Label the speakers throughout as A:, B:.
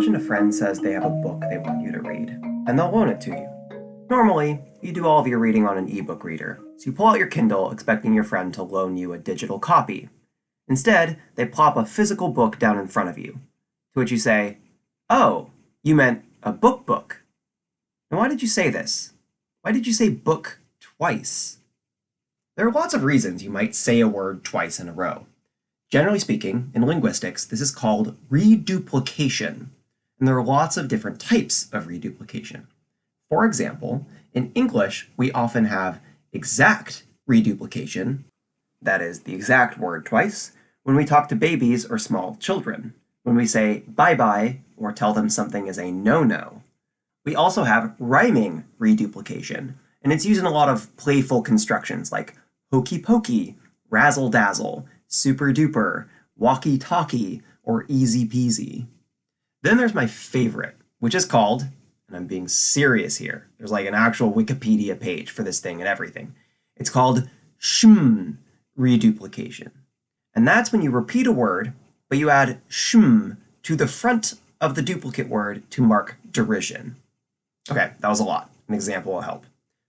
A: Imagine a friend says they have a book they want you to read, and they'll loan it to you. Normally, you do all of your reading on an ebook reader, so you pull out your Kindle expecting your friend to loan you a digital copy. Instead, they plop a physical book down in front of you, to which you say, "Oh, you meant a book. And why did you say this? Why did you say book twice?" There are lots of reasons you might say a word twice in a row. Generally speaking, in linguistics, this is called reduplication, and there are lots of different types of reduplication. For example, in English, we often have exact reduplication, that is, the exact word twice, when we talk to babies or small children, when we say bye-bye or tell them something is a no-no. We also have rhyming reduplication, and it's used in a lot of playful constructions like hokey-pokey, razzle-dazzle, super-duper, walkie-talkie, or easy-peasy. Then there's my favorite, which is called, and I'm being serious here, there's like an actual Wikipedia page for this thing and everything. It's called reduplication. And that's when you repeat a word, but you add to the front of the duplicate word to mark derision. Okay, that was a lot. An example will help.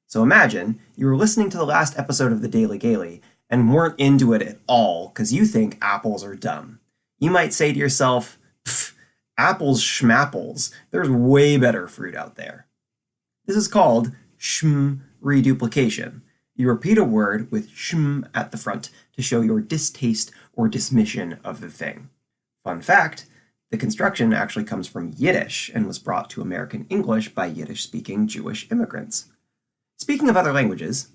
A: So imagine you were listening to the last episode of the Daily Gaily and weren't into it at all because you think apples are dumb. You might say to yourself, apples schmapples, there's way better fruit out there. This is called reduplication. You repeat a word with at the front to show your distaste or dismission of the thing. Fun fact, the construction actually comes from Yiddish and was brought to American English by Yiddish-speaking Jewish immigrants. Speaking of other languages,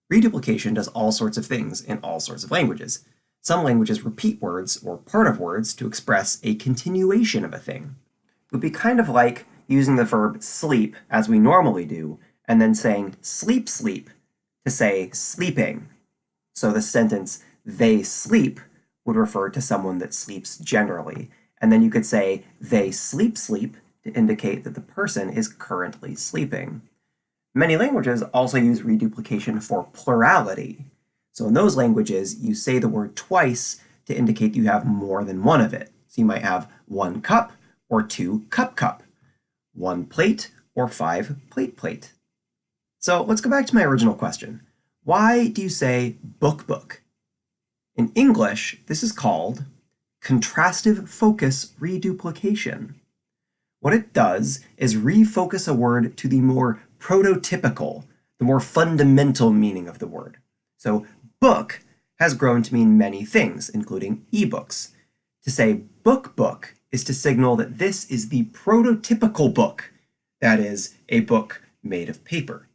A: reduplication does all sorts of things in all sorts of languages. Some languages repeat words or part of words to express a continuation of a thing. It would be kind of like using the verb sleep as we normally do, and then saying sleep to say sleeping. So the sentence they sleep would refer to someone that sleeps generally, and then you could say they sleep to indicate that the person is currently sleeping. Many languages also use reduplication for plurality. So in those languages, you say the word twice to indicate you have more than one of it. So you might have 1 cup or 2 cup, 1 plate or 5 plate. So let's go back to my original question. Why do you say book? In English, this is called contrastive focus reduplication. What it does is refocus a word to the more prototypical, the more fundamental meaning of the word. So book has grown to mean many things, including ebooks. To say book is to signal that this is the prototypical book, that is, a book made of paper.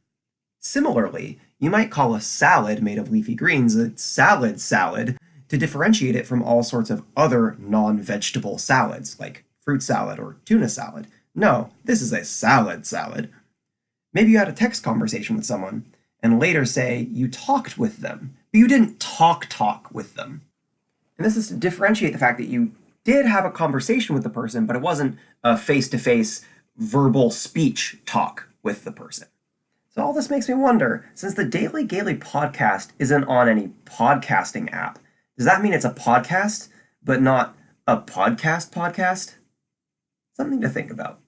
A: Similarly, you might call a salad made of leafy greens a salad to differentiate it from all sorts of other non-vegetable salads, like fruit salad or tuna salad. No, this is a salad. Maybe you had a text conversation with someone, and later say you talked with them, but you didn't talk with them. And this is to differentiate the fact that you did have a conversation with the person, but it wasn't a face-to-face verbal speech talk with the person. So all this makes me wonder, since the Daily Gaily podcast isn't on any podcasting app, does that mean it's a podcast, but not a podcast? Something to think about.